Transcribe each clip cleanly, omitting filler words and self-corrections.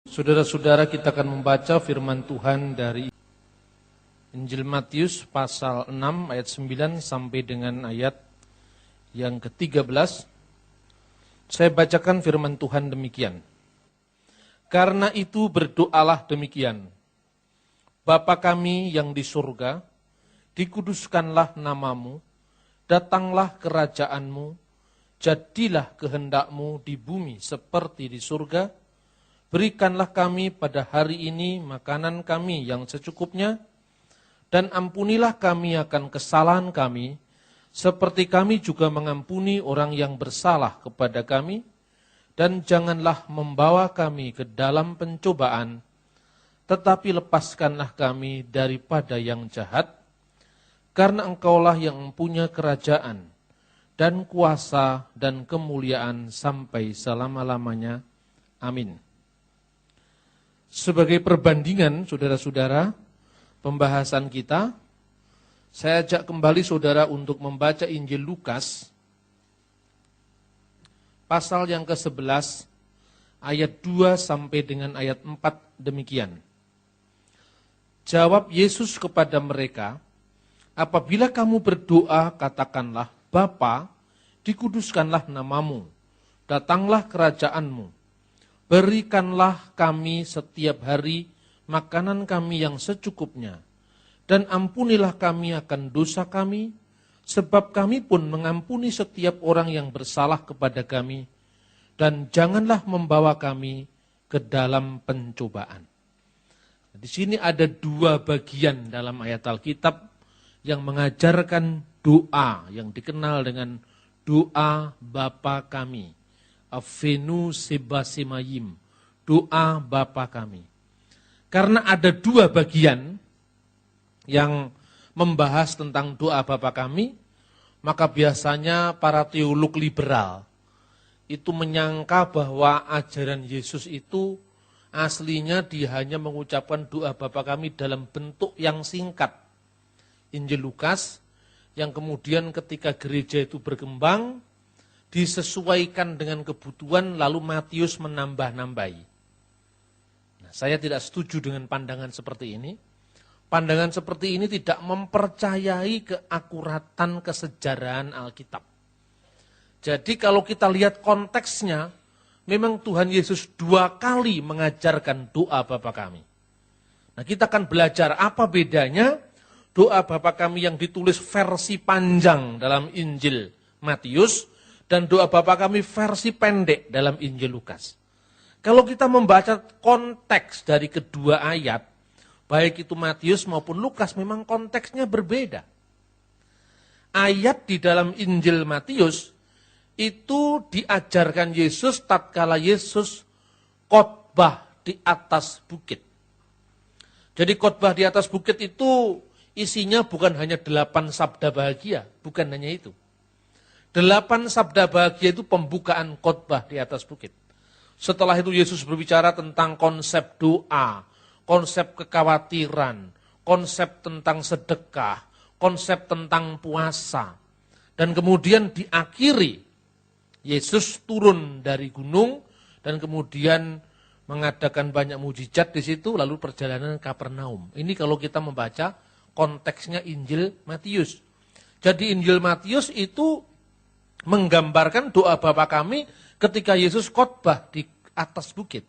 Saudara-saudara, kita akan membaca firman Tuhan dari Injil Matius pasal 6 ayat 9 sampai dengan ayat yang ke-13. Saya bacakan firman Tuhan demikian. Karena itu berdoalah demikian. Bapa kami yang di surga, dikuduskanlah namamu, datanglah kerajaanmu, jadilah kehendakmu di bumi seperti di surga. Berikanlah kami pada hari ini makanan kami yang secukupnya, dan ampunilah kami akan kesalahan kami, seperti kami juga mengampuni orang yang bersalah kepada kami, dan janganlah membawa kami ke dalam pencobaan, tetapi lepaskanlah kami daripada yang jahat, karena Engkaulah yang mempunyai kerajaan, dan kuasa, dan kemuliaan sampai selama-lamanya. Amin. Sebagai perbandingan, saudara-saudara, pembahasan kita, saya ajak kembali saudara untuk membaca Injil Lukas, pasal yang ke-11, ayat 2 sampai dengan ayat 4 demikian. Jawab Yesus kepada mereka, apabila kamu berdoa, katakanlah, Bapa, dikuduskanlah namamu, datanglah kerajaanmu. Berikanlah kami setiap hari makanan kami yang secukupnya, dan ampunilah kami akan dosa kami, sebab kami pun mengampuni setiap orang yang bersalah kepada kami, dan janganlah membawa kami ke dalam pencobaan. Di sini ada dua bagian dalam ayat Alkitab yang mengajarkan doa yang dikenal dengan doa Bapa kami. Avenu Sebasimayim, doa Bapa kami. Karena ada dua bagian yang membahas tentang doa Bapa kami, maka biasanya para teolog liberal itu menyangka bahwa ajaran Yesus itu aslinya dia hanya mengucapkan doa Bapa kami dalam bentuk yang singkat. Injil Lukas yang kemudian ketika gereja itu berkembang, disesuaikan dengan kebutuhan, lalu Matius menambah-nambahi. Nah, saya tidak setuju dengan pandangan seperti ini. Pandangan seperti ini tidak mempercayai keakuratan kesejarahan Alkitab. Jadi kalau kita lihat konteksnya, memang Tuhan Yesus dua kali mengajarkan doa Bapa kami. Nah, kita akan belajar apa bedanya doa Bapa kami yang ditulis versi panjang dalam Injil Matius, dan doa Bapa kami versi pendek dalam Injil Lukas. Kalau kita membaca konteks dari kedua ayat, baik itu Matius maupun Lukas, memang konteksnya berbeda. Ayat di dalam Injil Matius itu diajarkan Yesus tatkala Yesus khotbah di atas bukit. Jadi khotbah di atas bukit itu isinya bukan hanya 8 sabda bahagia, bukan hanya itu. 8 sabda bahagia itu pembukaan khotbah di atas bukit. Setelah itu Yesus berbicara tentang konsep doa, konsep kekhawatiran, konsep tentang sedekah, konsep tentang puasa. Dan kemudian diakhiri, Yesus turun dari gunung dan kemudian mengadakan banyak mujizat di situ, lalu perjalanan ke Kapernaum. Ini kalau kita membaca konteksnya Injil Matius. Jadi Injil Matius itu menggambarkan doa Bapa kami ketika Yesus khotbah di atas bukit.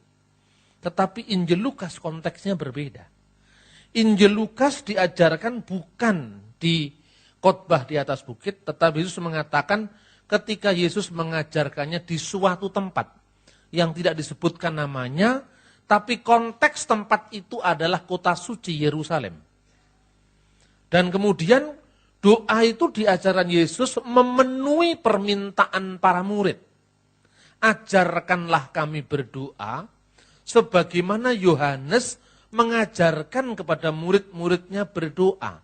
Tetapi Injil Lukas konteksnya berbeda. Injil Lukas diajarkan bukan di khotbah di atas bukit, tetapi Yesus mengatakan ketika Yesus mengajarkannya di suatu tempat yang tidak disebutkan namanya, tapi konteks tempat itu adalah kota suci Yerusalem. Dan kemudian doa itu di ajaran Yesus memenuhi permintaan para murid. Ajarkanlah kami berdoa, sebagaimana Yohanes mengajarkan kepada murid-muridnya berdoa.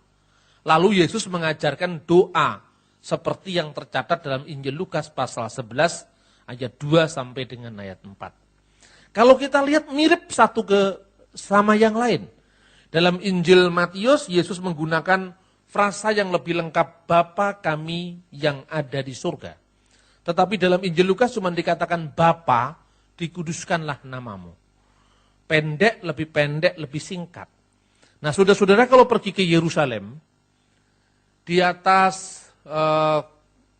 Lalu Yesus mengajarkan doa, seperti yang tercatat dalam Injil Lukas pasal 11, ayat 2 sampai dengan ayat 4. Kalau kita lihat mirip satu sama yang lain. Dalam Injil Matius, Yesus menggunakan frasa yang lebih lengkap, Bapa kami yang ada di surga. Tetapi dalam Injil Lukas cuma dikatakan Bapa, dikuduskanlah namamu. pendek, lebih singkat. Nah, saudara-saudara kalau pergi ke Yerusalem, di atas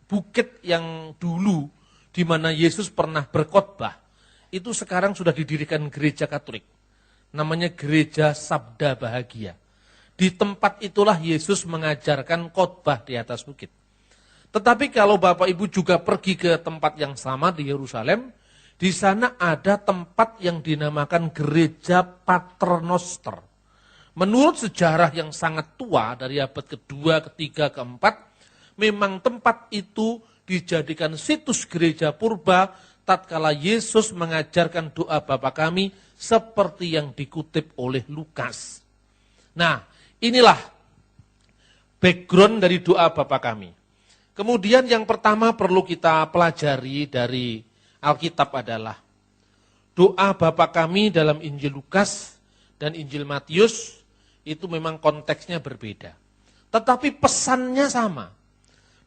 bukit yang dulu di mana Yesus pernah berkhotbah, itu sekarang sudah didirikan gereja Katolik. Namanya Gereja Sabda Bahagia. Di tempat itulah Yesus mengajarkan khotbah di atas bukit. Tetapi kalau Bapak Ibu juga pergi ke tempat yang sama di Yerusalem, di sana ada tempat yang dinamakan Gereja Paternoster. Menurut sejarah yang sangat tua dari abad kedua, ketiga, keempat, memang tempat itu dijadikan situs gereja purba tatkala Yesus mengajarkan doa Bapa kami seperti yang dikutip oleh Lukas. Nah, inilah background dari doa Bapa kami. Kemudian yang pertama perlu kita pelajari dari Alkitab adalah doa Bapa kami dalam Injil Lukas dan Injil Matius itu memang konteksnya berbeda. Tetapi pesannya sama.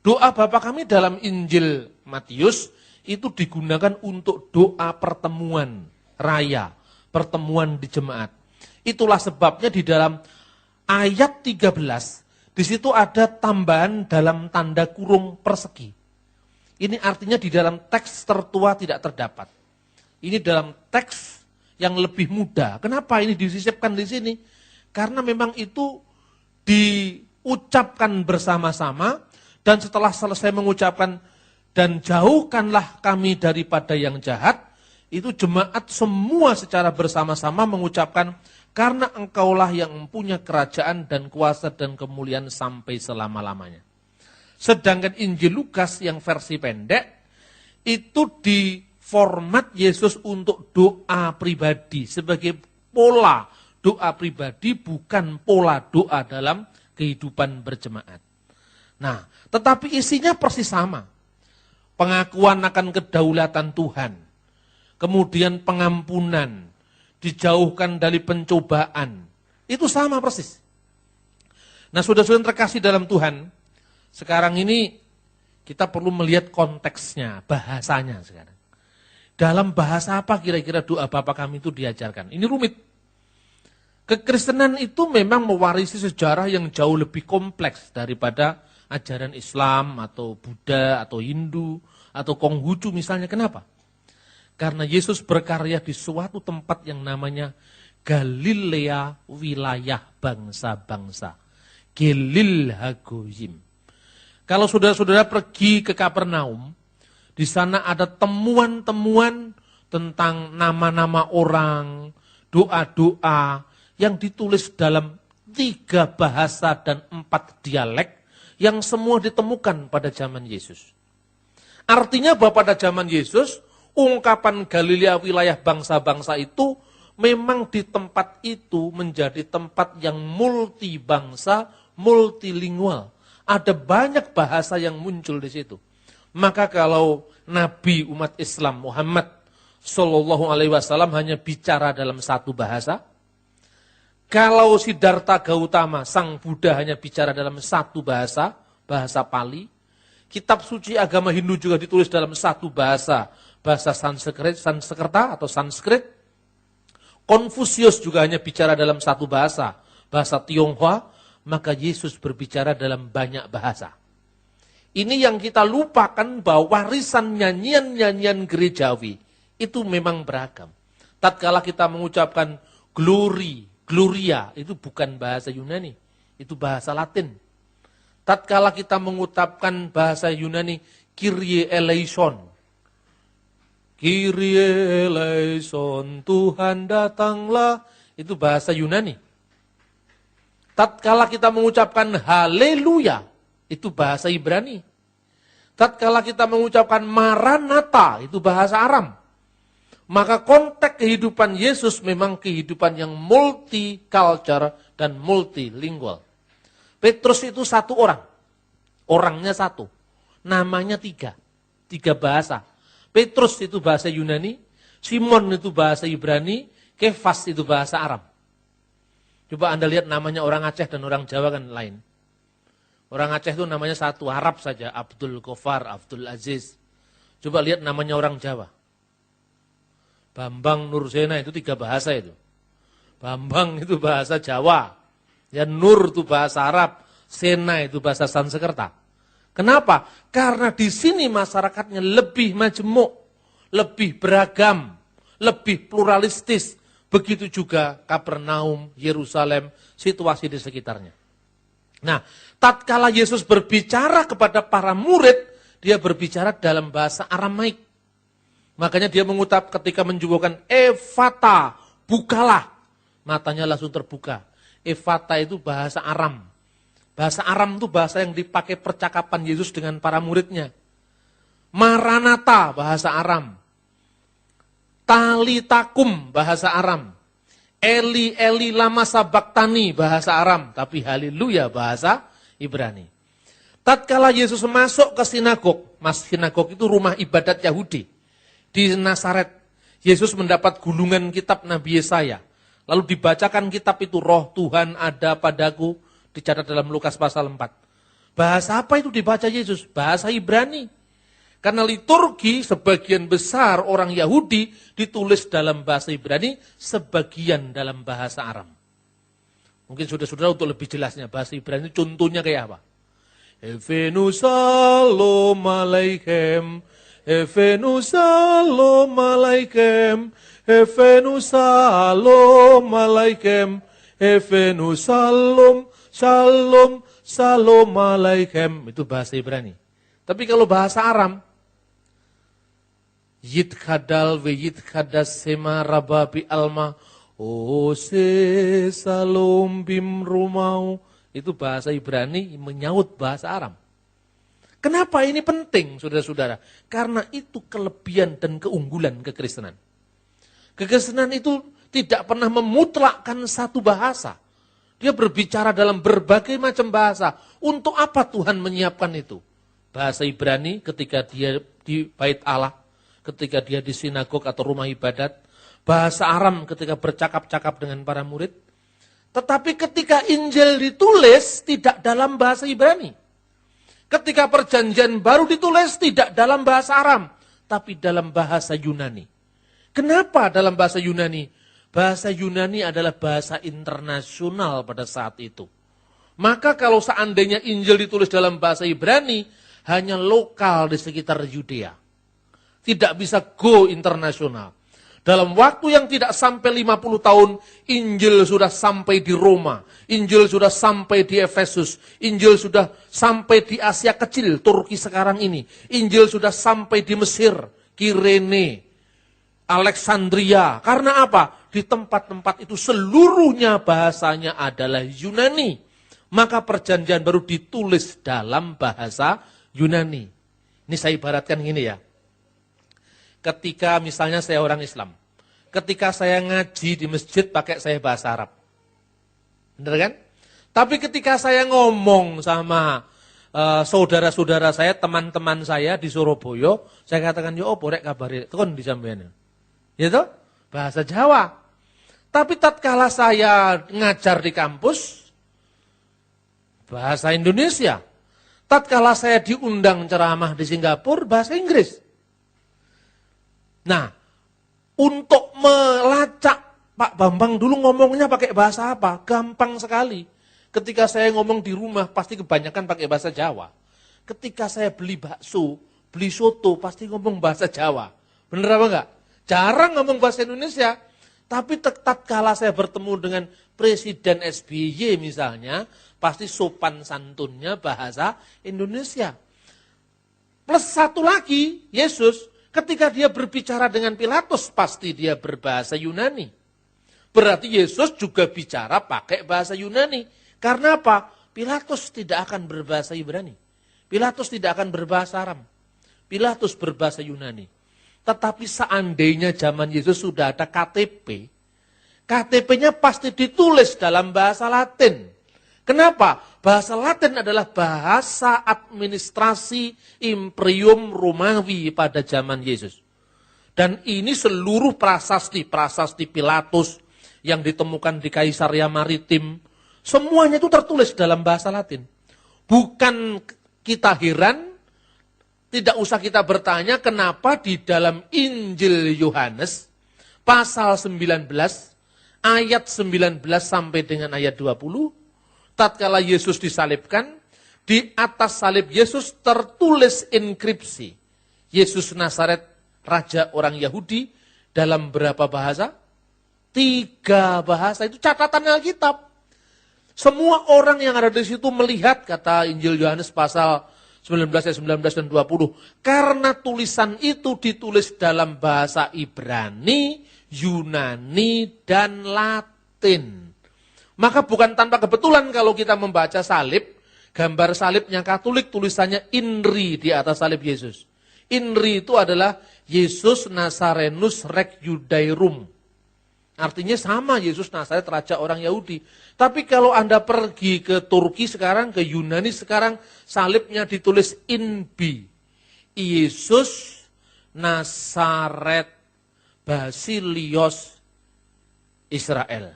Doa Bapa kami dalam Injil Matius itu digunakan untuk doa pertemuan raya, pertemuan di jemaat. Itulah sebabnya di dalam ayat 13, di situ ada tambahan dalam tanda kurung persegi. Ini artinya di dalam teks tertua tidak terdapat. Ini dalam teks yang lebih muda. Kenapa ini disisipkan di sini? Karena memang itu diucapkan bersama-sama dan setelah selesai mengucapkan dan jauhkanlah kami daripada yang jahat, itu jemaat semua secara bersama-sama mengucapkan karena engkaulah yang mempunyai kerajaan dan kuasa dan kemuliaan sampai selama-lamanya. Sedangkan Injil Lukas yang versi pendek, itu di format Yesus untuk doa pribadi. Sebagai pola doa pribadi, bukan pola doa dalam kehidupan berjemaat. Nah, tetapi isinya persis sama. Pengakuan akan kedaulatan Tuhan. Kemudian pengampunan. Dijauhkan dari pencobaan. Itu sama persis. Nah, saudara-saudara terkasih dalam Tuhan, sekarang ini kita perlu melihat konteksnya, bahasanya sekarang. Dalam bahasa apa kira-kira doa Bapa kami itu diajarkan? Ini rumit. Kekristenan itu memang mewarisi sejarah yang jauh lebih kompleks daripada ajaran Islam atau Buddha atau Hindu atau Konghucu misalnya. Kenapa? Karena Yesus berkarya di suatu tempat yang namanya Galilea, wilayah bangsa-bangsa. Gelil Hagoyim. Kalau saudara-saudara pergi ke Kapernaum, di sana ada temuan-temuan tentang nama-nama orang, doa-doa yang ditulis dalam 3 bahasa dan 4 dialek yang semua ditemukan pada zaman Yesus. Artinya bahwa pada zaman Yesus, ungkapan Galilea wilayah bangsa-bangsa itu memang di tempat itu menjadi tempat yang multi bangsa, multilingual. Ada banyak bahasa yang muncul di situ. Maka kalau Nabi umat Islam Muhammad Sallallahu Alaihi Wasallam hanya bicara dalam 1 bahasa, kalau Siddhartha Gautama sang Buddha hanya bicara dalam 1 bahasa, bahasa Pali, kitab suci agama Hindu juga ditulis dalam 1 bahasa, bahasa Sanskerta atau Sanskrit. Konfusius juga hanya bicara dalam 1 bahasa, bahasa Tionghoa, maka Yesus berbicara dalam banyak bahasa. Ini yang kita lupakan bahwa warisan nyanyian-nyanyian gerejawi itu memang beragam. Tatkala kita mengucapkan Gloria, itu bukan bahasa Yunani, itu bahasa Latin. Tatkala kita mengucapkan bahasa Yunani, Kyrie eleison. Kyrie eleison, Tuhan datanglah, itu bahasa Yunani. Tatkala kita mengucapkan haleluya, itu bahasa Ibrani. Tatkala kita mengucapkan Maranatha, itu bahasa Aram. Maka konteks kehidupan Yesus memang kehidupan yang multicultural dan multilingual. Petrus itu 1 orang. Orangnya 1. Namanya 3 bahasa. Petrus itu bahasa Yunani, Simon itu bahasa Ibrani, Kefas itu bahasa Aram. Coba Anda lihat namanya orang Aceh dan orang Jawa kan lain. Orang Aceh itu namanya 1 Arab saja, Abdul Ghaffar, Abdul Aziz. Coba lihat namanya orang Jawa. Bambang Nursena itu 3 bahasa itu. Bambang itu bahasa Jawa. Ya, Nur itu bahasa Arab. Sena itu bahasa Sanskerta. Kenapa? Karena di sini masyarakatnya lebih majemuk, lebih beragam, lebih pluralistis. Begitu juga Kapernaum, Yerusalem, situasi di sekitarnya. Nah, tatkala Yesus berbicara kepada para murid, dia berbicara dalam bahasa Aramaik. Makanya dia mengutap ketika menjulukan Efata, bukalah. Matanya langsung terbuka. Efata itu bahasa Aram. Bahasa Aram itu bahasa yang dipakai percakapan Yesus dengan para muridnya. Maranatha, bahasa Aram. Talitakum, bahasa Aram. Eli, Eli, lama sabaktani, bahasa Aram. Tapi haleluya, bahasa Ibrani. Tatkala Yesus masuk ke sinagog, sinagog itu rumah ibadat Yahudi. Di Nazaret, Yesus mendapat gulungan kitab Nabi Yesaya. Lalu dibacakan kitab itu, Roh Tuhan ada padaku, dicatat dalam Lukas pasal 4. Bahasa apa itu dibaca Yesus? Bahasa Ibrani. Karena liturgi sebagian besar orang Yahudi ditulis dalam bahasa Ibrani, sebagian dalam bahasa Aram. Mungkin saudara-saudara untuk lebih jelasnya, bahasa Ibrani contohnya kayak apa? Evenu salom alaikum, Evenu salom alaikum, Evenu salom alaikum, Evenu salom, shalom, shalom alaikum. Itu bahasa Ibrani. Tapi kalau bahasa Aram, Yidkhadal ve yidkhadas sema rababi alma, ose salom bim rumau. Itu bahasa Ibrani menyaut bahasa Aram. Kenapa ini penting, saudara-saudara? Karena itu kelebihan dan keunggulan kekristenan. Kekristenan itu tidak pernah memutlakkan satu bahasa. Dia berbicara dalam berbagai macam bahasa. Untuk apa Tuhan menyiapkan itu? Bahasa Ibrani ketika dia di bait Allah, ketika dia di sinagog atau rumah ibadat. Bahasa Aram ketika bercakap-cakap dengan para murid. Tetapi ketika Injil ditulis tidak dalam bahasa Ibrani. Ketika perjanjian baru ditulis tidak dalam bahasa Aram, tapi dalam bahasa Yunani. Kenapa dalam bahasa Yunani? Bahasa Yunani adalah bahasa internasional pada saat itu. Maka kalau seandainya Injil ditulis dalam bahasa Ibrani, hanya lokal di sekitar Yudea. Tidak bisa go internasional. Dalam waktu yang tidak sampai 50 tahun, Injil sudah sampai di Roma. Injil sudah sampai di Efesus. Injil sudah sampai di Asia Kecil, Turki sekarang ini. Injil sudah sampai di Mesir, Kirene, Alexandria. Karena apa? Di tempat-tempat itu seluruhnya bahasanya adalah Yunani. Maka perjanjian baru ditulis dalam bahasa Yunani. Ini saya ibaratkan gini ya. Ketika misalnya saya orang Islam. Ketika saya ngaji di masjid pakai saya bahasa Arab. Benar kan? Tapi ketika saya ngomong sama saudara-saudara saya, teman-teman saya di Surabaya, saya katakan, yo opo rek kabare tekon di sampeyan. Gitu? Bahasa Jawa. Tapi tatkala saya ngajar di kampus, bahasa Indonesia. Tatkala saya diundang ceramah di Singapura, bahasa Inggris. Nah, untuk melacak Pak Bambang dulu ngomongnya pakai bahasa apa? Gampang sekali. Ketika saya ngomong di rumah, pasti kebanyakan pakai bahasa Jawa. Ketika saya beli bakso, beli soto, pasti ngomong bahasa Jawa. Bener apa enggak? Jarang ngomong bahasa Indonesia. Tapi tatkala saya bertemu dengan Presiden SBY misalnya, pasti sopan santunnya bahasa Indonesia. Plus satu lagi, Yesus, ketika dia berbicara dengan Pilatus, pasti dia berbahasa Yunani. Berarti Yesus juga bicara pakai bahasa Yunani. Karena apa? Pilatus tidak akan berbahasa Ibrani. Pilatus tidak akan berbahasa Aram. Pilatus berbahasa Yunani. Tetapi seandainya zaman Yesus sudah ada KTP, KTP-nya pasti ditulis dalam bahasa Latin. Kenapa? Bahasa Latin adalah bahasa administrasi Imperium Romawi pada zaman Yesus. Dan ini seluruh prasasti Pilatus yang ditemukan di Kaisaria Maritim, semuanya itu tertulis dalam bahasa Latin. Bukan kita heran, tidak usah kita bertanya kenapa di dalam Injil Yohanes pasal 19 ayat 19 sampai dengan ayat 20, tatkala Yesus disalibkan, di atas salib Yesus tertulis inskripsi, Yesus Nazaret, Raja orang Yahudi, dalam berapa bahasa? 3 bahasa, itu catatan Alkitab. Semua orang yang ada di situ melihat, kata Injil Yohanes pasal 19 ayat 19 dan 20. Karena tulisan itu ditulis dalam bahasa Ibrani, Yunani, dan Latin. Maka bukan tanpa kebetulan kalau kita membaca salib, gambar salibnya Katolik tulisannya INRI di atas salib Yesus. INRI itu adalah Yesus Nazarenus Rex Judaeorum. Artinya sama, Yesus Nazaret, Raja orang Yahudi. Tapi kalau Anda pergi ke Turki sekarang, ke Yunani sekarang, salibnya ditulis INBI. Yesus Nazaret Basilios Israel.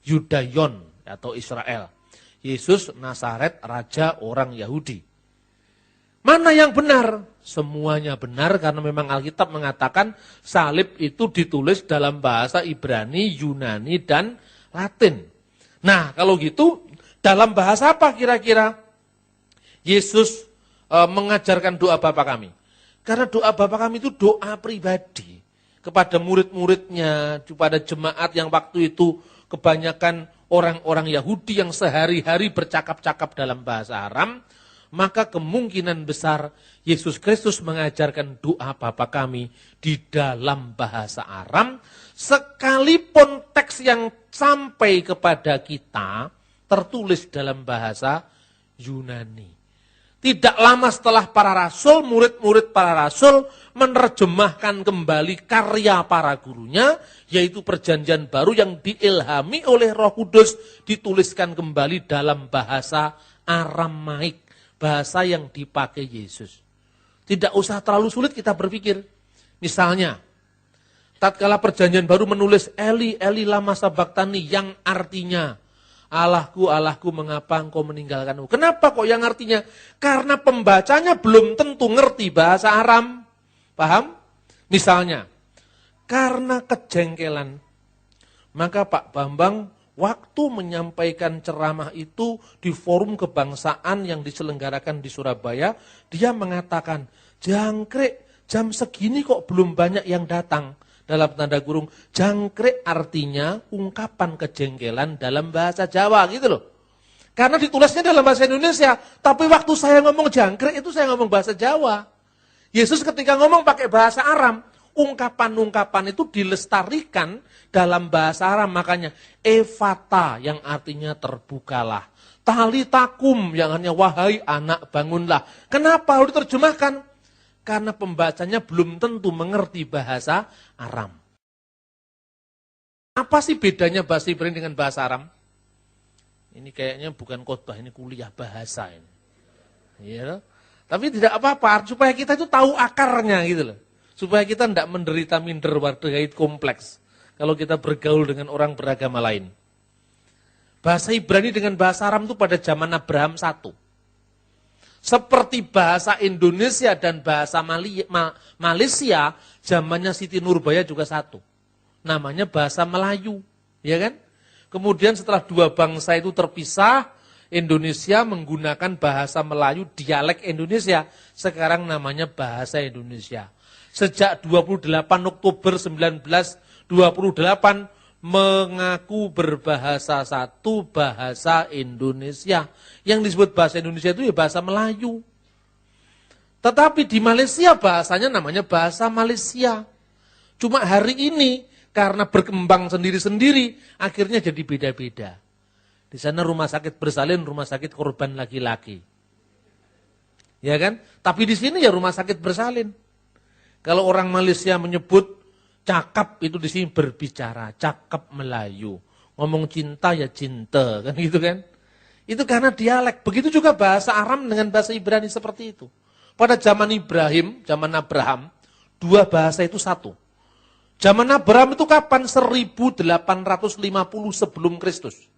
Yudaion atau Israel. Yesus Nazaret, Raja orang Yahudi. Mana yang benar? Semuanya benar karena memang Alkitab mengatakan salib itu ditulis dalam bahasa Ibrani, Yunani, dan Latin. Nah, kalau gitu, dalam bahasa apa kira-kira Yesus mengajarkan doa Bapa kami? Karena doa Bapa kami itu doa pribadi kepada murid-muridnya, kepada jemaat yang waktu itu kebanyakan orang-orang Yahudi yang sehari-hari bercakap-cakap dalam bahasa Aram. Maka kemungkinan besar Yesus Kristus mengajarkan doa Bapa kami di dalam bahasa Aram, sekalipun teks yang sampai kepada kita tertulis dalam bahasa Yunani. Tidak lama setelah para rasul, murid-murid para rasul menerjemahkan kembali karya para gurunya, yaitu perjanjian baru yang diilhami oleh Roh Kudus, dituliskan kembali dalam bahasa Aramaik. Bahasa yang dipakai Yesus. Tidak usah terlalu sulit kita berpikir. Misalnya, tatkala perjanjian baru menulis Eli, Eli lama sabachthani, yang artinya, Allahku, Allahku, mengapa engkau meninggalkanku? Kenapa kok yang artinya? Karena pembacanya belum tentu ngerti bahasa Aram. Paham? Misalnya, karena kejengkelan, maka Pak Bambang waktu menyampaikan ceramah itu di forum kebangsaan yang diselenggarakan di Surabaya, dia mengatakan, jangkrik jam segini kok belum banyak yang datang. Dalam tanda kurung, jangkrik artinya ungkapan kejengkelan dalam bahasa Jawa gitu loh. Karena ditulisnya dalam bahasa Indonesia, tapi waktu saya ngomong jangkrik itu saya ngomong bahasa Jawa. Yesus ketika ngomong pakai bahasa Aram, ungkapan-ungkapan itu dilestarikan dalam bahasa Aram, makanya Efata yang artinya terbukalah, Talitakum yang artinya wahai anak bangunlah. Kenapa harus diterjemahkan? Karena pembacanya belum tentu mengerti bahasa Aram. Apa sih bedanya bahasa Ibrani dengan bahasa Aram? Ini kayaknya bukan khotbah, ini kuliah bahasa ini. Ya, tapi tidak apa-apa, supaya kita itu tahu akarnya gitu loh. Supaya kita tidak menderita minder wargait kompleks kalau kita bergaul dengan orang beragama lain. Bahasa Ibrani dengan bahasa Aram itu pada zaman Abraham satu. Seperti bahasa Indonesia dan bahasa Malaysia, zamannya Siti Nurbaya juga satu. Namanya bahasa Melayu, ya kan? Kemudian setelah dua bangsa itu terpisah, Indonesia menggunakan bahasa Melayu dialek Indonesia, sekarang namanya bahasa Indonesia. Sejak 28 Oktober 1928 mengaku berbahasa satu, bahasa Indonesia. Yang disebut bahasa Indonesia itu ya bahasa Melayu. Tetapi di Malaysia bahasanya namanya bahasa Malaysia. Cuma hari ini karena berkembang sendiri-sendiri akhirnya jadi beda-beda. Di sana rumah sakit bersalin, rumah sakit korban laki-laki. Ya kan? Tapi di sini ya rumah sakit bersalin. Kalau orang Malaysia menyebut cakap itu di sini berbicara, cakap Melayu. Ngomong cinta ya cinta, kan gitu kan? Itu karena dialek. Begitu juga bahasa Aram dengan bahasa Ibrani seperti itu. Pada zaman zaman Abraham, dua bahasa itu satu. Zaman Abraham itu kapan? 1850 sebelum Kristus.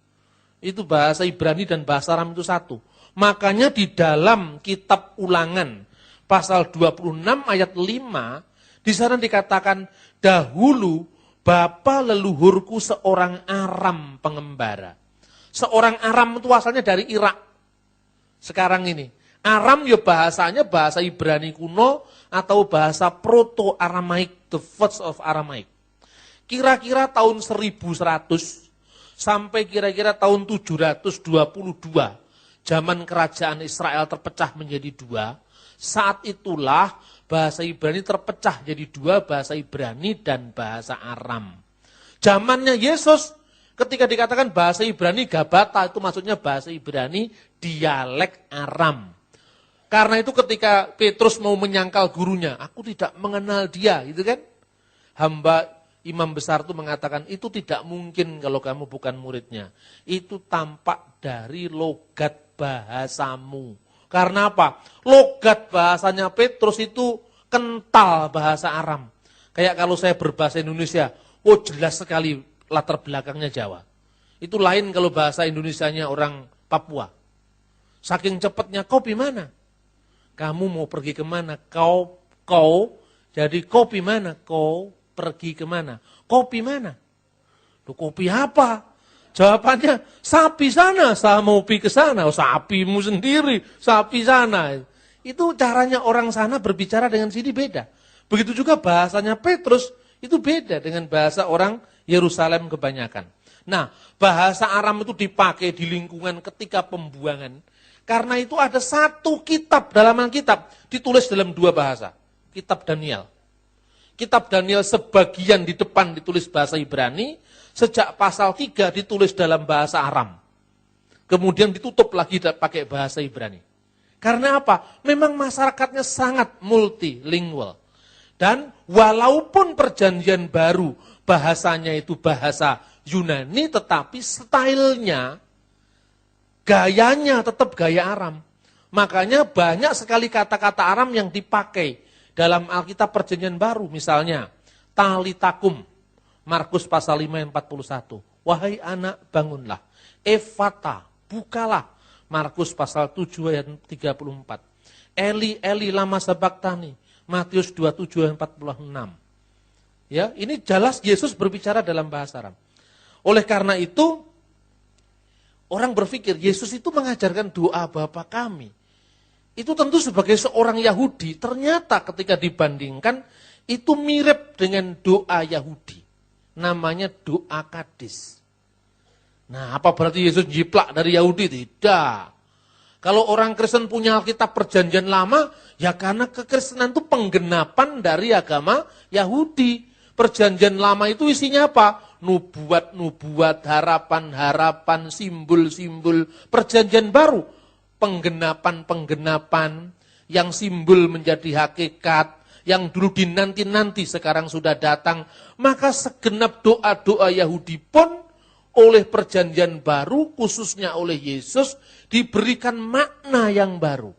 Itu bahasa Ibrani dan bahasa Aram itu satu. Makanya di dalam kitab Ulangan pasal 26 ayat 5, di sana dikatakan dahulu bapa leluhurku seorang Aram pengembara. Seorang Aram itu asalnya dari Irak. Sekarang ini, Aram ya bahasanya bahasa Ibrani kuno atau bahasa Proto-Aramaik, the words of Aramaik. Kira-kira tahun 1100 sampai kira-kira tahun 722, zaman kerajaan Israel terpecah menjadi dua. Saat itulah bahasa Ibrani terpecah jadi dua, bahasa Ibrani dan bahasa Aram. Zamannya Yesus, ketika dikatakan bahasa Ibrani Gabata, itu maksudnya bahasa Ibrani dialek Aram. Karena itu ketika Petrus mau menyangkal gurunya, aku tidak mengenal dia, gitu kan? Hamba imam besar itu mengatakan, itu tidak mungkin kalau kamu bukan muridnya. Itu tampak dari logat bahasamu. Karena apa? Logat bahasanya Petrus itu kental bahasa Aram. Kayak kalau saya berbahasa Indonesia, oh jelas sekali latar belakangnya Jawa. Itu lain kalau bahasa Indonesianya orang Papua. Saking cepatnya, kau mana? Kamu mau pergi kemana? Kau, jadi kopi mana? Kau pergi kemana? Kopi mana? Loh, kopi apa? Jawabannya, sapi sana, saya mau pergi ke sana. Oh, sapimu sendiri, sapi sana. Itu caranya orang sana berbicara dengan sini beda. Begitu juga bahasanya Petrus, itu beda dengan bahasa orang Yerusalem kebanyakan. Nah, bahasa Aram itu dipakai di lingkungan ketika pembuangan. Karena itu ada satu kitab dalam Alkitab, ditulis dalam dua bahasa. Kitab Daniel. Kitab Daniel sebagian di depan ditulis bahasa Ibrani, sejak pasal 3 ditulis dalam bahasa Aram. Kemudian ditutup lagi pakai bahasa Ibrani. Karena apa? Memang masyarakatnya sangat multilingual. Dan walaupun perjanjian baru bahasanya itu bahasa Yunani, tetapi stylenya, gayanya tetap gaya Aram. Makanya banyak sekali kata-kata Aram yang dipakai dalam Alkitab Perjanjian Baru, misalnya talitakum, Markus pasal 5 ayat 41. Wahai anak, bangunlah. Efata, bukalah. Markus pasal 7 ayat 34. Eli, Eli, lama sabaktani. Matius 27 ayat 46. Ya, ini jelas Yesus berbicara dalam bahasa Aram. Oleh karena itu, orang berpikir Yesus itu mengajarkan doa Bapa kami. Itu tentu sebagai seorang Yahudi, ternyata ketika dibandingkan, itu mirip dengan doa Yahudi. Namanya doa Kadis. Nah, apa berarti Yesus jiplak dari Yahudi? Tidak. Kalau orang Kristen punya Alkitab Perjanjian Lama, ya karena kekristenan itu penggenapan dari agama Yahudi. Perjanjian Lama itu isinya apa? Nubuat-nubuat, harapan-harapan, simbol-simbol. Perjanjian Baru, penggenapan-penggenapan yang simbol menjadi hakikat, yang dulu dinanti-nanti sekarang sudah datang. Maka segenap doa-doa Yahudi pun oleh perjanjian baru, khususnya oleh Yesus, diberikan makna yang baru.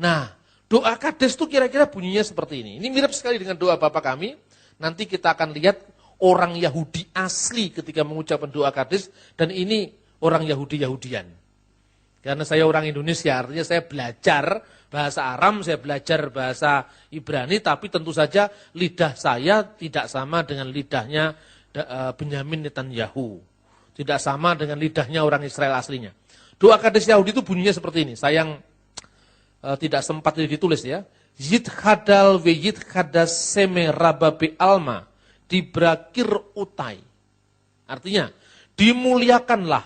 Nah, doa Kades itu kira-kira bunyinya seperti ini. Ini mirip sekali dengan doa Bapa kami. Nanti kita akan lihat orang Yahudi asli ketika mengucapkan doa Kades, dan ini orang Yahudi-Yahudian. Karena saya orang Indonesia, artinya saya belajar bahasa Aram, saya belajar bahasa Ibrani, tapi tentu saja lidah saya tidak sama dengan lidahnya Benyamin Netanyahu. Tidak sama dengan lidahnya orang Israel aslinya. Doa Kades Yahudi itu bunyinya seperti ini. Sayang tidak sempat ditulis ya. Yithadal ve yithadas seme rababi alma dibrakir utai. Artinya, dimuliakanlah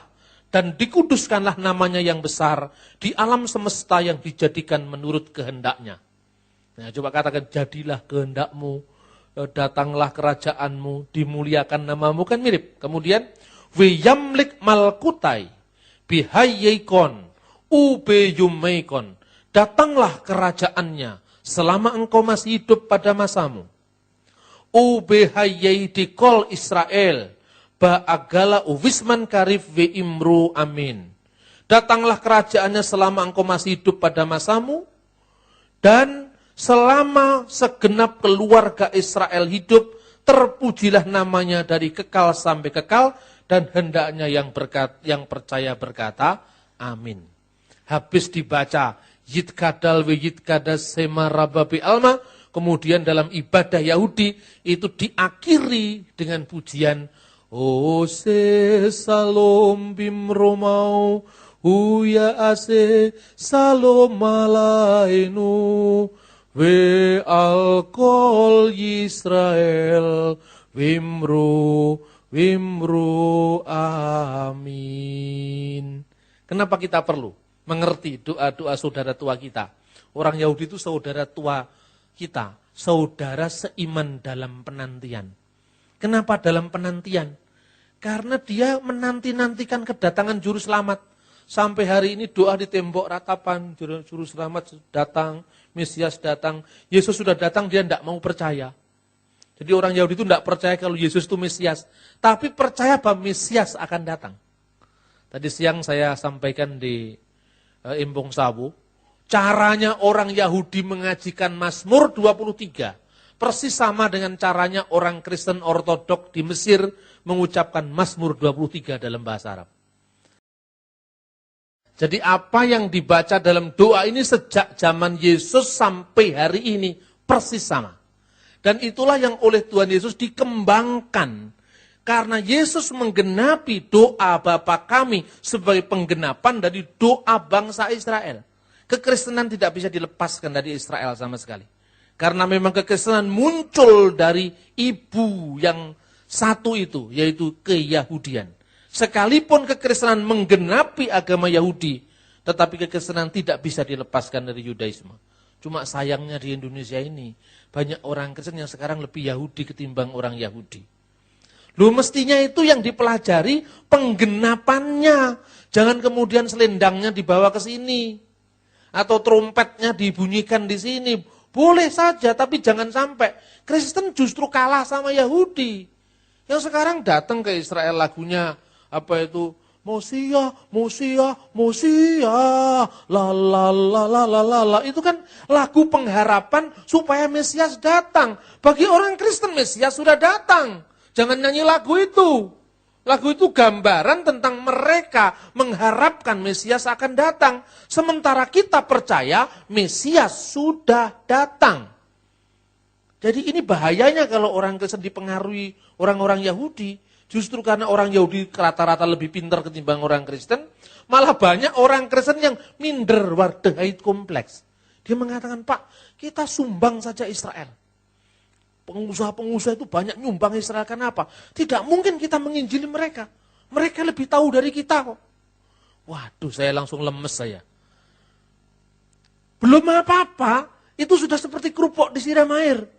dan dikuduskanlah namanya yang besar di alam semesta yang dijadikan menurut kehendaknya. Nah, coba katakan, jadilah kehendakmu, datanglah kerajaanmu, dimuliakan namamu, kan mirip. Kemudian, weyamlik malkutai, bihayyikon, ubeyumeikon, datanglah kerajaannya selama engkau masih hidup pada masamu. Ubehayyidikol Israel, ba'agala uwisman karif ve imru amin. Datanglah kerajaannya selama engkau masih hidup pada masamu, dan selama segenap keluarga Israel hidup, terpujilah namanya dari kekal sampai kekal, dan hendaknya yang percaya berkata, amin. Habis dibaca, yitkadal ve yitkadas sema rababi alma, Kemudian dalam ibadah Yahudi itu diakhiri dengan pujian Ose salom bimromau huya ase salom malainu we alkol Yisrael wimru amin. Kenapa kita perlu mengerti doa-doa saudara tua kita? Orang Yahudi itu saudara tua kita, saudara seiman dalam penantian. Kenapa dalam penantian? Karena dia menanti-nantikan kedatangan juru selamat. Sampai hari ini doa di tembok ratapan, juru selamat datang, Mesias datang. Yesus sudah datang, dia tidak mau percaya. Jadi orang Yahudi itu tidak percaya kalau Yesus itu Mesias. Tapi percaya bahwa Mesias akan datang. Tadi siang saya sampaikan di Impung Sawu, caranya orang Yahudi mengajikan Mazmur 23, persis sama dengan caranya orang Kristen Ortodok di Mesir mengucapkan Mazmur 23 dalam bahasa Arab. Jadi apa yang dibaca dalam doa ini sejak zaman Yesus sampai hari ini persis sama. Dan itulah yang oleh Tuhan Yesus dikembangkan. Karena Yesus menggenapi doa Bapa kami sebagai penggenapan dari doa bangsa Israel. Kekristenan tidak bisa dilepaskan dari Israel sama sekali. Karena memang kekristenan muncul dari ibu yang satu itu, yaitu keyahudian. Sekalipun kekristenan menggenapi agama Yahudi, tetapi kekristenan tidak bisa dilepaskan dari Yudaisme. Cuma sayangnya di Indonesia ini, banyak orang Kristen yang sekarang lebih Yahudi ketimbang orang Yahudi. Loh mestinya itu yang dipelajari penggenapannya. Jangan kemudian selendangnya dibawa ke sini. Atau trompetnya dibunyikan di sini. Boleh saja, tapi jangan sampai Kristen justru kalah sama Yahudi. Yang sekarang datang ke Israel lagunya, apa itu? Mosia, Mosia, Mosia, la la la la la la la. Itu kan lagu pengharapan supaya Mesias datang. Bagi orang Kristen Mesias sudah datang. Jangan nyanyi lagu itu. Lagu itu gambaran tentang mereka mengharapkan Mesias akan datang. Sementara kita percaya Mesias sudah datang. Jadi ini bahayanya kalau orang Kristen dipengaruhi orang-orang Yahudi. Justru karena orang Yahudi rata-rata lebih pintar ketimbang orang Kristen. Malah banyak orang Kristen yang minder, wardahait kompleks. Dia mengatakan, Pak, kita sumbang saja Israel. Pengusaha-pengusaha itu banyak nyumbang Israel, kenapa? Tidak mungkin kita menginjili mereka. Mereka lebih tahu dari kita kok. Waduh, saya langsung lemes saya. Belum apa-apa, itu sudah seperti kerupuk disiram air.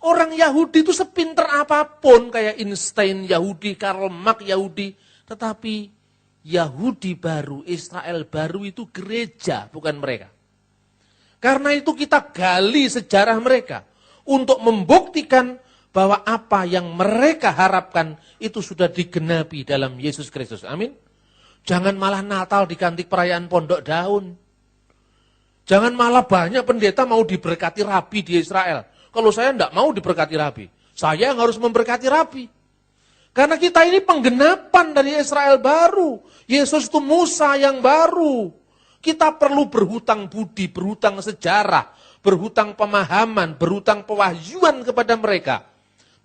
Orang Yahudi itu sepinter apapun, kayak Einstein Yahudi, Karl Marx Yahudi. Tetapi Yahudi baru, Israel baru itu gereja, bukan mereka. Karena itu kita gali sejarah mereka. Untuk membuktikan bahwa apa yang mereka harapkan itu sudah digenapi dalam Yesus Kristus. Amin. Jangan malah Natal diganti perayaan pondok daun. Jangan malah banyak pendeta mau diberkati rabi di Israel. Kalau saya tidak mau diberkati rabi, saya yang harus memberkati rabi. Karena kita ini penggenapan dari Israel baru. Yesus itu Musa yang baru. Kita perlu berhutang budi, berhutang sejarah, berhutang pemahaman, berhutang pewahyuan kepada mereka.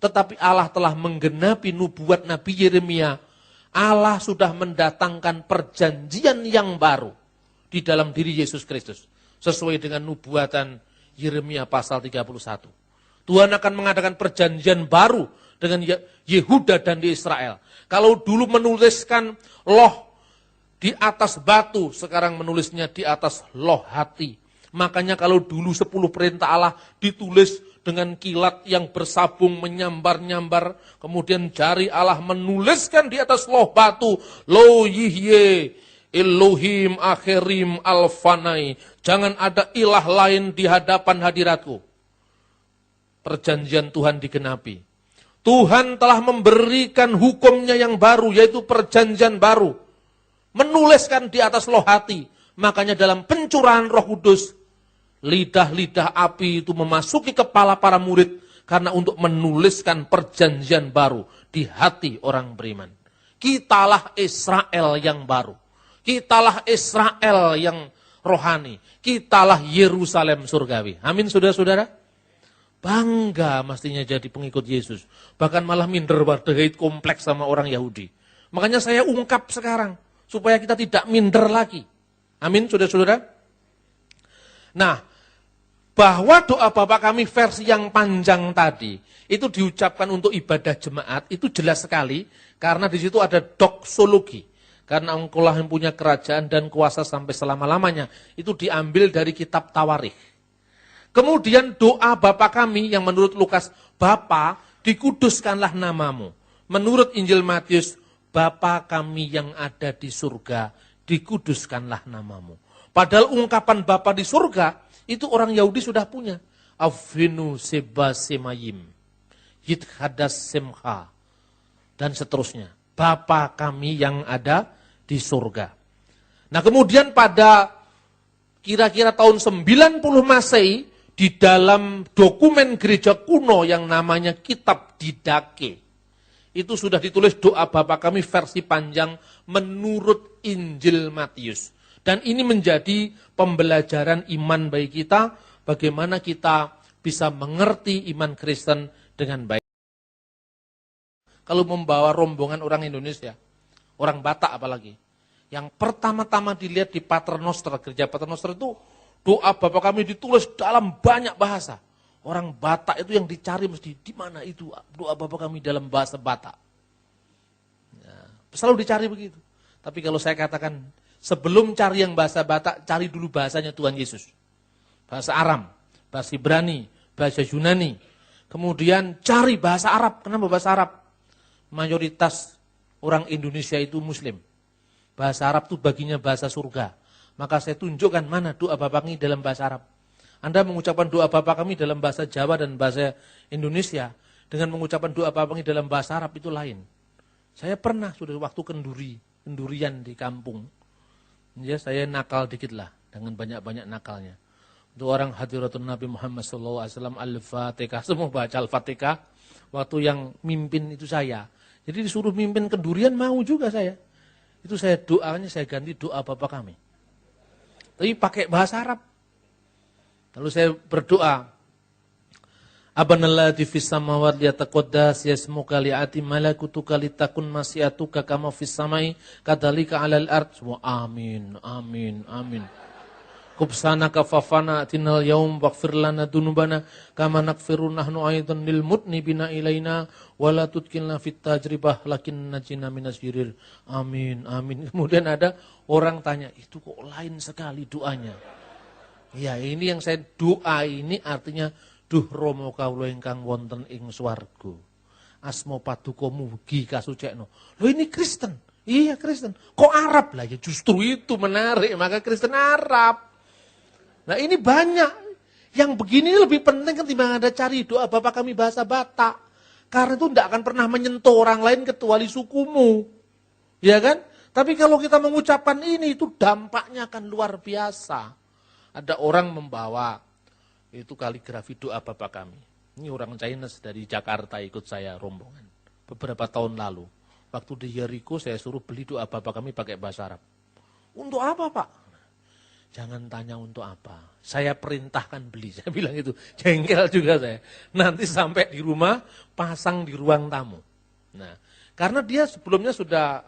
Tetapi Allah telah menggenapi nubuat Nabi Yeremia. Allah sudah mendatangkan perjanjian yang baru di dalam diri Yesus Kristus. Sesuai dengan nubuatan Yeremia pasal 31. Tuhan akan mengadakan perjanjian baru dengan Yehuda dan di Israel. Kalau dulu menuliskan loh di atas batu, sekarang menulisnya di atas loh hati. Makanya kalau dulu 10 perintah Allah ditulis dengan kilat yang bersabung menyambar-nyambar, kemudian jari Allah menuliskan di atas loh batu, Lo yihye Elohim akhirim alfanai, jangan ada ilah lain di hadapan hadiratku. Perjanjian Tuhan digenapi. Tuhan telah memberikan hukumnya yang baru, yaitu perjanjian baru. Menuliskan di atas loh hati. Makanya dalam pencurahan Roh Kudus, lidah-lidah api itu memasuki kepala para murid karena untuk menuliskan perjanjian baru di hati orang beriman. Kitalah Israel yang baru. Kitalah Israel yang rohani. Kitalah Yerusalem surgawi. Amin, saudara-saudara. Bangga mestinya jadi pengikut Yesus. Bahkan malah minder hate kompleks sama orang Yahudi. Makanya saya ungkap sekarang, supaya kita tidak minder lagi. Amin, saudara-saudara. Nah, bahwa doa Bapa kami versi yang panjang tadi, itu diucapkan untuk ibadah jemaat, itu jelas sekali, karena di situ ada doksologi. Karena engkaulah yang punya kerajaan dan kuasa sampai selama-lamanya. Itu diambil dari kitab Tawarikh. Kemudian doa Bapa kami yang menurut Lukas, Bapa dikuduskanlah namamu. Menurut Injil Matius, Bapa kami yang ada di surga, dikuduskanlah namamu. Padahal ungkapan Bapa di surga, itu orang Yahudi sudah punya. Avinu seba semayim, yithadas semcha, dan seterusnya. Bapa kami yang ada di surga. Nah kemudian pada kira-kira tahun 90 Masehi, di dalam dokumen gereja kuno yang namanya Kitab Didache, itu sudah ditulis doa Bapa kami versi panjang menurut Injil Matius. Dan ini menjadi pembelajaran iman bagi kita, bagaimana kita bisa mengerti iman Kristen dengan baik. Kalau membawa rombongan orang Indonesia, orang Batak apalagi, yang pertama-tama dilihat di Paternoster, gereja Paternoster itu, doa Bapa kami ditulis dalam banyak bahasa. Orang Batak itu yang dicari mesti, di mana itu doa Bapa kami dalam bahasa Batak. Ya, selalu dicari begitu. Tapi kalau saya katakan, sebelum cari yang bahasa Batak, cari dulu bahasanya Tuhan Yesus. Bahasa Aram, bahasa Ibrani, bahasa Yunani. Kemudian cari bahasa Arab. Kenapa bahasa Arab? Mayoritas orang Indonesia itu Muslim. Bahasa Arab itu baginya bahasa surga. Maka saya tunjukkan mana doa Bapa kami dalam bahasa Arab. Anda mengucapkan doa Bapa kami dalam bahasa Jawa dan bahasa Indonesia, dengan mengucapkan doa Bapa kami dalam bahasa Arab itu lain. Saya pernah sudah waktu kendurian di kampung. Ya, saya nakal dikit lah, dengan banyak-banyak nakalnya. Untuk orang hadiratun Nabi Muhammad SAW, Al-Fatihah, semua baca Al-Fatihah, waktu yang mimpin itu saya. Jadi disuruh mimpin kendurian, mau juga saya. Itu saya doanya, saya ganti doa Bapa kami. Tapi pakai bahasa Arab. Lalu saya berdoa, Abanalladzi fis samawati yataqaddas yasmuka li'ati malakutuka litakun masyiatuka kama fis samai kadzalika 'alal ard. Amin, amin, amin. Kubsanaka fafana atinal yaum waghfir lana dzunubana kama naghfiru nahnu aidan lil mudnibina ilaina wala tudkilna fit tajribah lakin najina minas yirir. Amin, amin. Kemudian ada orang tanya, itu kok lain sekali doanya. Ya, ini yang saya doa ini artinya duh Rama kawula ingkang wonten ing swarga. Asma paduka mugi kasucekno. Loh ini Kristen. Iya Kristen. Kok Arab lah ya, justru itu menarik, maka Kristen Arab. Nah ini banyak, yang begini lebih penting ketimbang Anda cari doa Bapa kami bahasa Batak. Karena itu tidak akan pernah menyentuh orang lain kecuali sukumu. Ya kan? Tapi kalau kita mengucapkan ini, itu dampaknya akan luar biasa. Ada orang membawa, itu kaligrafi doa Bapa kami. Ini orang Chinese dari Jakarta ikut saya rombongan. Beberapa tahun lalu, waktu di Jericho saya suruh beli doa Bapa kami pakai bahasa Arab. Untuk apa Pak? Jangan tanya untuk apa. Saya perintahkan beli. Saya bilang itu. Jengkel juga saya. Nanti sampai di rumah, pasang di ruang tamu. Nah, karena dia sebelumnya sudah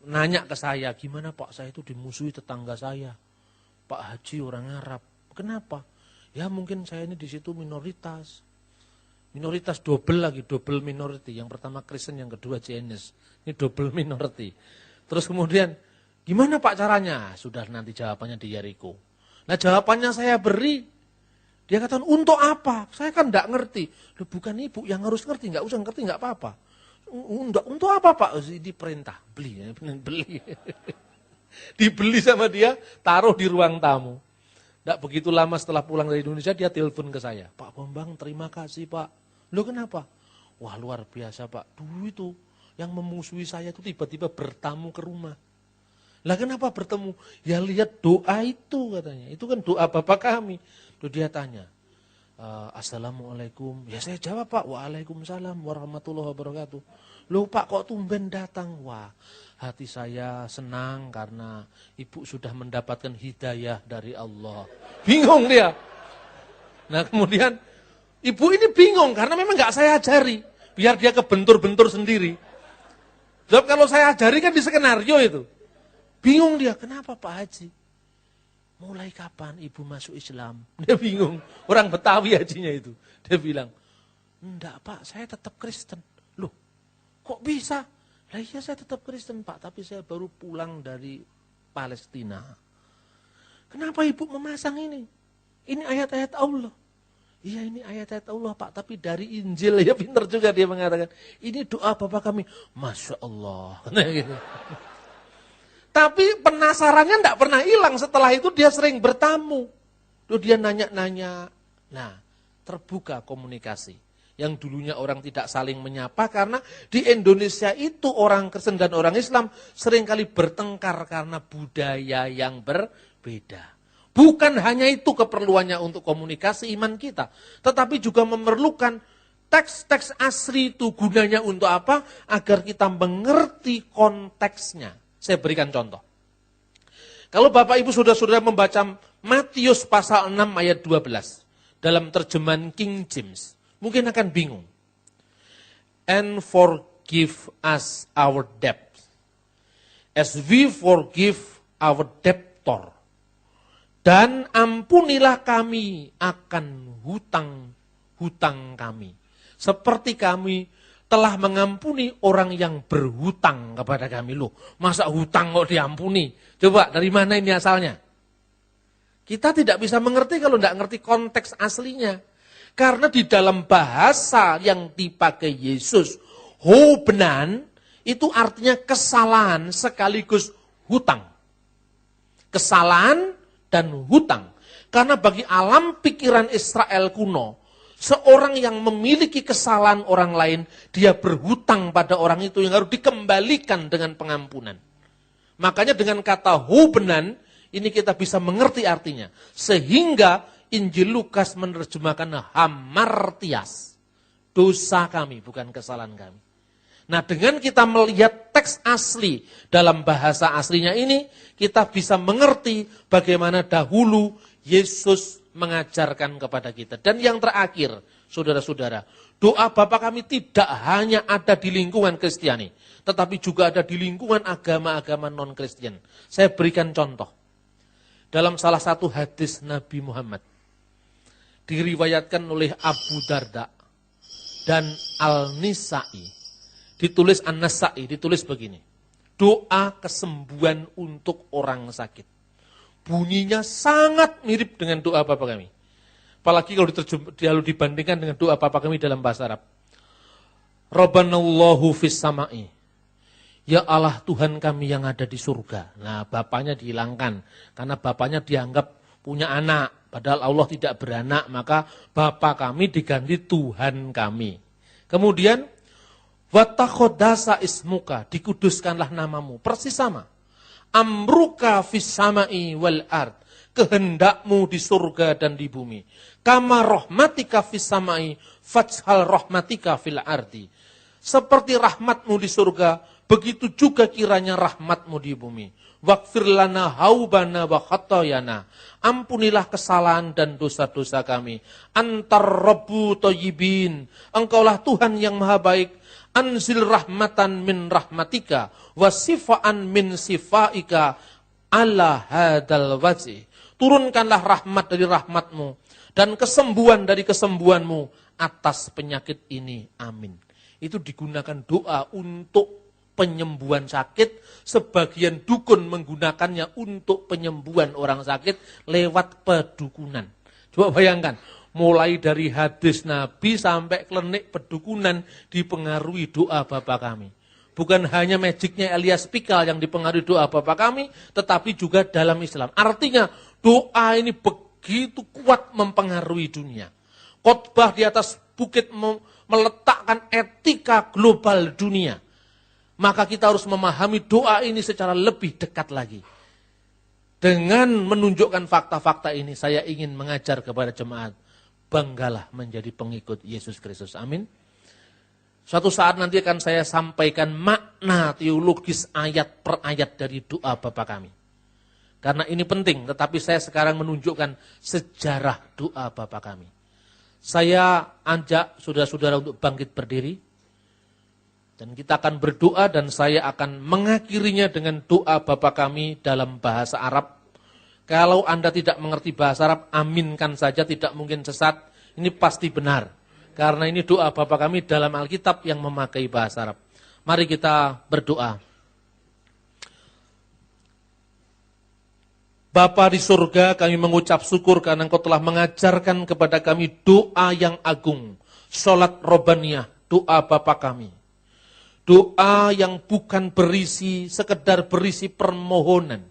nanya ke saya, gimana Pak, saya itu dimusuhi tetangga saya. Pak Haji orang Arab. Kenapa? Ya mungkin saya ini di situ minoritas. Minoritas double lagi, double minority. Yang pertama Kristen, yang kedua Chinese. Ini double minority. Terus kemudian, gimana Pak caranya? Sudah nanti jawabannya di Jericho. Nah jawabannya saya beri. Dia katakan, untuk apa? Saya kan enggak ngerti. Loh, bukan ibu yang harus ngerti, enggak usah ngerti, enggak apa-apa. Untuk apa Pak? Diperintah, beli. Beli. Dibeli sama dia, taruh di ruang tamu. Enggak begitu lama setelah pulang dari Indonesia, dia telepon ke saya. Pak Bambang, terima kasih Pak. Loh kenapa? Wah luar biasa Pak. Dulu itu, yang memusuhi saya itu tiba-tiba bertamu ke rumah. Lah kenapa bertemu? Ya lihat doa itu katanya. Itu kan doa Bapa kami. Lalu dia tanya, Assalamualaikum. Ya saya jawab Pak, waalaikumsalam warahmatullahi wabarakatuh. Loh Pak kok tumben datang? Wah hati saya senang karena ibu sudah mendapatkan hidayah dari Allah. Bingung dia. Nah kemudian ibu ini bingung karena memang nggak saya ajari. Biar dia kebentur-bentur sendiri. Sebab kalau saya ajari kan di skenario itu. Bingung dia, kenapa Pak Haji? Mulai kapan ibu masuk Islam? Dia bingung. Orang Betawi hajinya itu. Dia bilang, enggak Pak, saya tetap Kristen. Loh, kok bisa? Lah iya saya tetap Kristen Pak, tapi saya baru pulang dari Palestina. Kenapa ibu memasang ini? Ini ayat-ayat Allah. Iya ini ayat-ayat Allah Pak, tapi dari Injil. Ya pintar juga dia mengatakan, ini doa Bapak kami. Masya Allah. Nah, gitu. Tapi penasarannya tidak pernah hilang. Setelah itu dia sering bertamu. Lalu dia nanya-nanya. Nah, terbuka komunikasi. Yang dulunya orang tidak saling menyapa karena di Indonesia itu orang Kristen dan orang Islam seringkali bertengkar karena budaya yang berbeda. Bukan hanya itu keperluannya untuk komunikasi iman kita. Tetapi juga memerlukan teks-teks asli itu gunanya untuk apa? Agar kita mengerti konteksnya. Saya berikan contoh. Kalau Bapak Ibu Saudara-saudara membaca Matius pasal 6 ayat 12 dalam terjemahan King James, mungkin akan bingung. And forgive us our debt, as we forgive our debtor. Dan ampunilah kami akan hutang-hutang kami, seperti kami telah mengampuni orang yang berhutang kepada kami. Loh, masa hutang kok diampuni? Coba, dari mana ini asalnya? Kita tidak bisa mengerti kalau tidak ngerti konteks aslinya. Karena di dalam bahasa yang dipakai Yesus, hobenan, itu artinya kesalahan sekaligus hutang. Kesalahan dan hutang. Karena bagi alam pikiran Israel kuno, seorang yang memiliki kesalahan orang lain, dia berhutang pada orang itu yang harus dikembalikan dengan pengampunan. Makanya dengan kata hobenan, ini kita bisa mengerti artinya. Sehingga Injil Lukas menerjemahkan hamartias. Dosa kami, bukan kesalahan kami. Nah dengan kita melihat teks asli dalam bahasa aslinya ini, kita bisa mengerti bagaimana dahulu Yesus mengajarkan kepada kita. Dan yang terakhir, saudara-saudara, doa Bapa kami tidak hanya ada di lingkungan Kristiani, tetapi juga ada di lingkungan agama-agama non-Kristen. Saya berikan contoh. Dalam salah satu hadis Nabi Muhammad, diriwayatkan oleh Abu Darda dan Al-Nisa'i, ditulis An-Nasa'i, ditulis begini, doa kesembuhan untuk orang sakit. Bunyinya sangat mirip dengan doa Bapa kami. Apalagi kalau dibandingkan dengan doa Bapa kami dalam bahasa Arab. Rabbanallahu fis sama'i. Ya Allah Tuhan kami yang ada di surga. Nah bapaknya dihilangkan. Karena bapaknya dianggap punya anak. Padahal Allah tidak beranak. Maka Bapa kami diganti Tuhan kami. Kemudian, watakhodasa ismuka. Dikuduskanlah namamu. Persis sama. Amruka fis sama'i wal ard. Kehendakmu di surga dan di bumi. Kama rahmatika fis sama'i fajhal rahmatika fil ardi. Seperti rahmatmu di surga, begitu juga kiranya rahmatmu di bumi. Waghfir lana haubana wa khatayana. Ampunilah kesalahan dan dosa-dosa kami. Antar rabbu thayyibin. Engkaulah Tuhan yang maha baik. Anzil rahmatan min rahmatika wasifaan min sifaika ala hadal wajih. Turunkanlah rahmat dari rahmatmu dan kesembuhan dari kesembuhanmu atas penyakit ini. Amin. Itu digunakan doa untuk penyembuhan sakit. Sebagian dukun menggunakannya untuk penyembuhan orang sakit lewat pedukunan. Coba bayangkan. Mulai dari hadis Nabi sampai klinik pedukunan dipengaruhi doa Bapa kami. Bukan hanya magicnya Elias Pikal yang dipengaruhi doa Bapa kami, tetapi juga dalam Islam. Artinya doa ini begitu kuat mempengaruhi dunia. Khotbah di atas bukit meletakkan etika global dunia. Maka kita harus memahami doa ini secara lebih dekat lagi. Dengan menunjukkan fakta-fakta ini, saya ingin mengajar kepada jemaat. banggalah menjadi pengikut Yesus Kristus. Amin. Suatu saat nanti akan saya sampaikan makna teologis ayat per ayat dari doa Bapa kami. Karena ini penting, tetapi saya sekarang menunjukkan sejarah doa Bapa kami. Saya ajak saudara-saudara untuk bangkit berdiri. Dan kita akan berdoa dan saya akan mengakhirinya dengan doa Bapa kami dalam bahasa Arab. Kalau Anda tidak mengerti bahasa Arab, aminkan saja, tidak mungkin sesat. Ini pasti benar. Karena ini doa Bapa kami dalam Alkitab yang memakai bahasa Arab. Mari kita berdoa. Bapa di surga, kami mengucap syukur karena Engkau telah mengajarkan kepada kami doa yang agung. Salat Robaniyah, doa Bapa kami. Doa yang bukan sekedar berisi permohonan.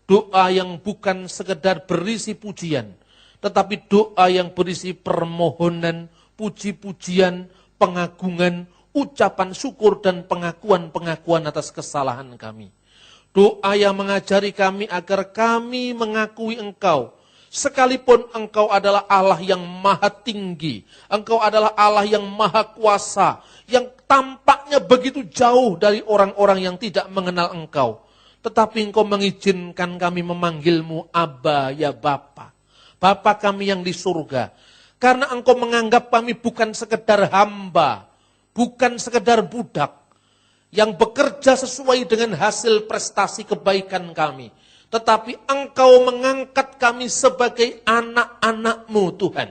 Doa yang bukan sekedar berisi pujian. Tetapi doa yang berisi permohonan, puji-pujian, pengagungan, ucapan syukur dan pengakuan-pengakuan atas kesalahan kami. Doa yang mengajari kami agar kami mengakui Engkau. Sekalipun Engkau adalah Allah yang maha tinggi. Engkau adalah Allah yang maha kuasa. Yang tampaknya begitu jauh dari orang-orang yang tidak mengenal Engkau. Tetapi Engkau mengizinkan kami memanggilmu Abba ya Bapa. Bapa kami yang di surga. Karena Engkau menganggap kami bukan sekedar hamba. Bukan sekedar budak. Yang bekerja sesuai dengan hasil prestasi kebaikan kami. Tetapi Engkau mengangkat kami sebagai anak-anak-Mu Tuhan.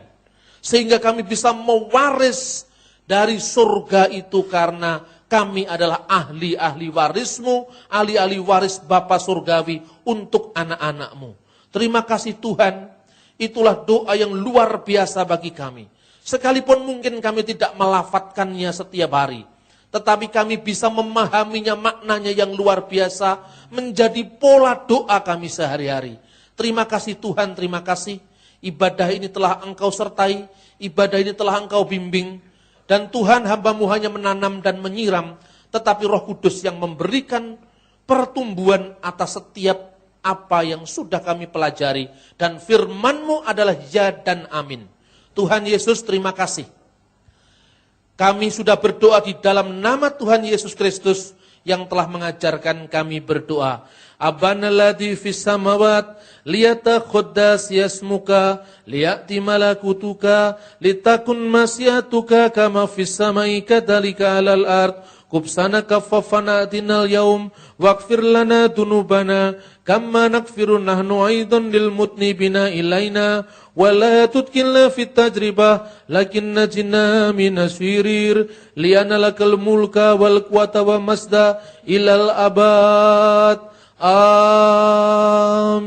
Sehingga kami bisa mewaris dari surga itu karena kami adalah ahli-ahli waris-Mu, ahli-ahli waris Bapa Surgawi untuk anak-anak-Mu. Terima kasih Tuhan, itulah doa yang luar biasa bagi kami. Sekalipun mungkin kami tidak melafadzkannya setiap hari. Tetapi kami bisa memahaminya, maknanya yang luar biasa, menjadi pola doa kami sehari-hari. Terima kasih Tuhan, terima kasih. Ibadah ini telah Engkau sertai, ibadah ini telah Engkau bimbing. Dan Tuhan hamba-Mu hanya menanam dan menyiram, tetapi Roh Kudus yang memberikan pertumbuhan atas setiap apa yang sudah kami pelajari. Dan firman-Mu adalah ya dan amin. Tuhan Yesus, terima kasih. Kami sudah berdoa di dalam nama Tuhan Yesus Kristus yang telah mengajarkan kami berdoa. Abana ladzi fis samawat liyatakhaddas yasmuka liya'ti malakutuka litakun masyatuka kama fis samai kadzalika 'alal ard. Kubsana kaffafana atinal yaum waghfir lana dunubana kama nakfiru nahnu aidan lil mutnibina ilaina wa la tudkilna fit tajribah lakin najina minas wirir liana lakal mulka wal quwata wa masda ilal abad. Amin.